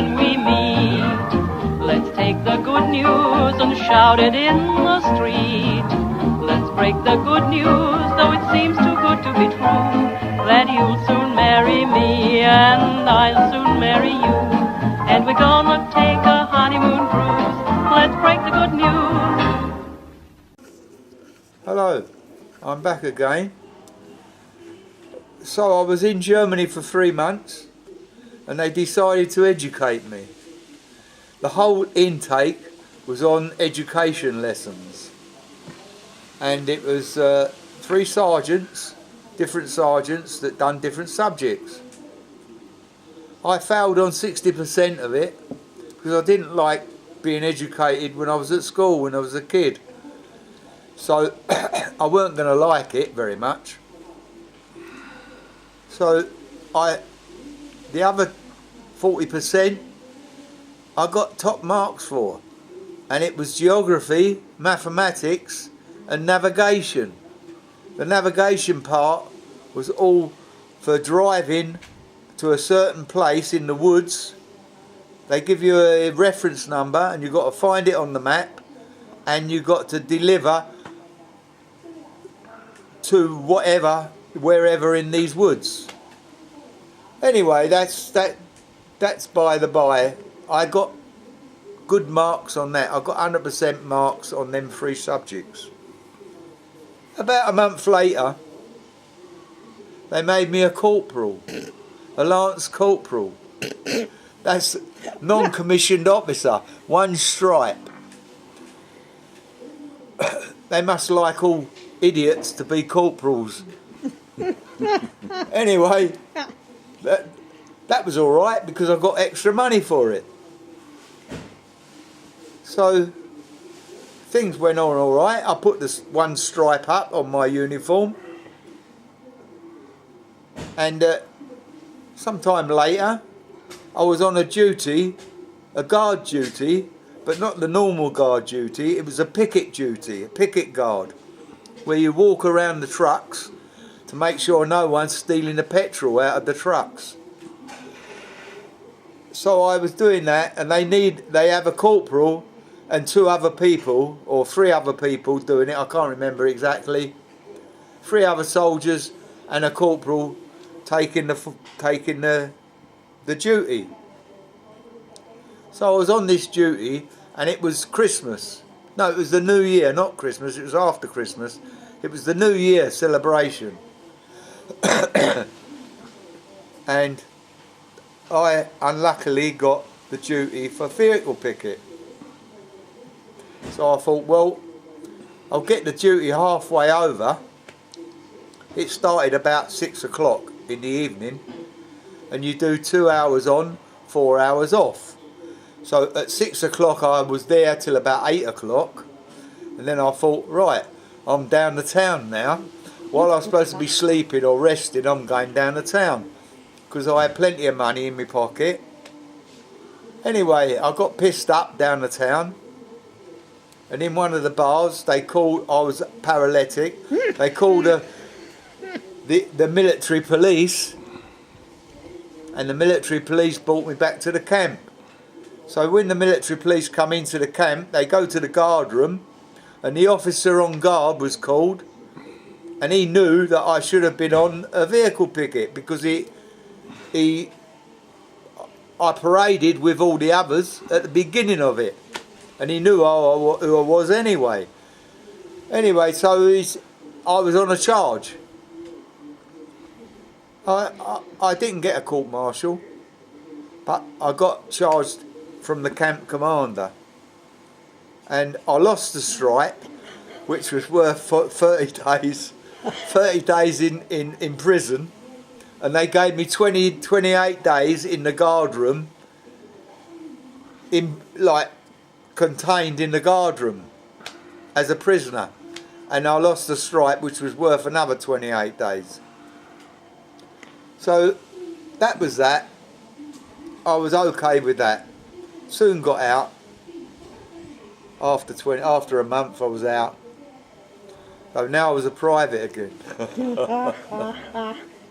when we meet. Let's take the good news and shout it in the street. Let's break the good news, though it seems too good to be true, that you'll soon marry me and I'll soon marry you. And we're gonna take a honeymoon cruise. Let's break the good news. Hello, I'm back again. So I was in Germany for 3 months and they decided to educate me. The whole intake was on education lessons, and it was 3 sergeants, different sergeants that done different subjects. I failed on 60% of it because I didn't like being educated when I was at school when I was a kid. So I weren't going to like it very much. So the other 40% I got top marks for, and it was geography, mathematics and navigation. The navigation part was all for driving to a certain place in the woods. They give you a reference number and you've got to find it on the map, and you've got to deliver to wherever in these woods. Anyway, that's by the by. I got good marks on that. I got 100% marks on them 3 subjects. About a month later, they made me a corporal, a lance corporal. That's non-commissioned officer, 1 stripe. They must like all idiots to be corporals. Anyway, that was all right because I got extra money for it. So things went on all right. I put this 1 stripe up on my uniform, and sometime later I was on a guard duty, but not the normal guard duty. It was a picket duty, a picket guard, where you walk around the trucks to make sure no one's stealing the petrol out of the trucks. So I was doing that, and they have a corporal and 2 other people, or 3 other people doing it, I can't remember exactly. 3 other soldiers and a corporal taking the duty. So I was on this duty, and it was Christmas. No, it was the New Year, not Christmas, it was after Christmas. It was the New Year celebration. And I unluckily got the duty for vehicle picket. So I thought, well, I'll get the duty halfway over. It started about 6 o'clock in the evening, and you do 2 hours on, 4 hours off. So at 6 o'clock I was there till about 8 o'clock, and then I thought, right, I'm down the town now. While I was supposed to be sleeping or resting, I'm going down the town because I had plenty of money in my pocket. Anyway, I got pissed up down the town, and in one of the bars I was paralytic, they called the military police, and the military police brought me back to the camp. So when the military police come into the camp, they go to the guard room, and the officer on guard was called, and he knew that I should have been on a vehicle picket because I paraded with all the others at the beginning of it, and he knew who I was anyway. Anyway, so I was on a charge. I didn't get a court-martial, but I got charged from the camp commander, and I lost the stripe, which was worth 30 days in prison, and they gave me 28 days in the guard room, contained in the guard room as a prisoner, and I lost the stripe, which was worth another 28 days. So that was that. I was okay with that. Soon got out. After a month I was out. So now I was a private again.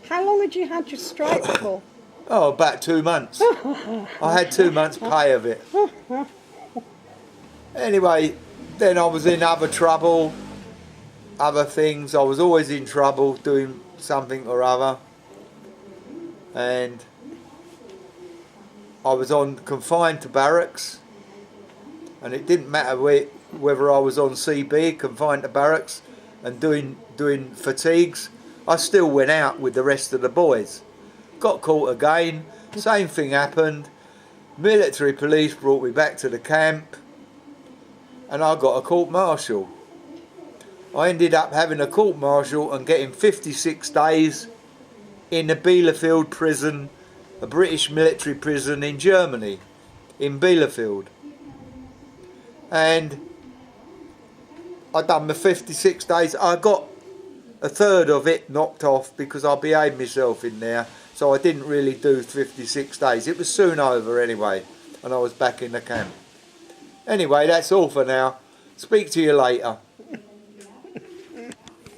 How long had you had your stripe for? Oh, about 2 months. I had 2 months pay of it. Anyway, then I was in other trouble, other things. I was always in trouble doing something or other. And I was confined to barracks. And it didn't matter whether I was on CB, confined to barracks, and doing fatigues. I still went out with the rest of the boys. Got caught again, same thing happened. Military police brought me back to the camp and I got a court-martial. I ended up having a court-martial and getting 56 days in the Bielefeld prison, a British military prison in Germany, in Bielefeld. And I done my 56 days. I got a third of it knocked off because I behaved myself in there. So I didn't really do 56 days. It was soon over anyway, and I was back in the camp. Anyway, that's all for now. Speak to you later.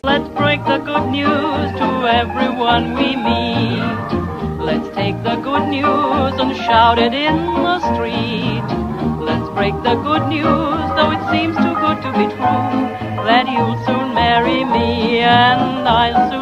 Let's break the good news to everyone we meet. Let's take the good news and shout it in the street. Let's break the good news, though it seems too good to be true, that you'll soon marry me and I'll soon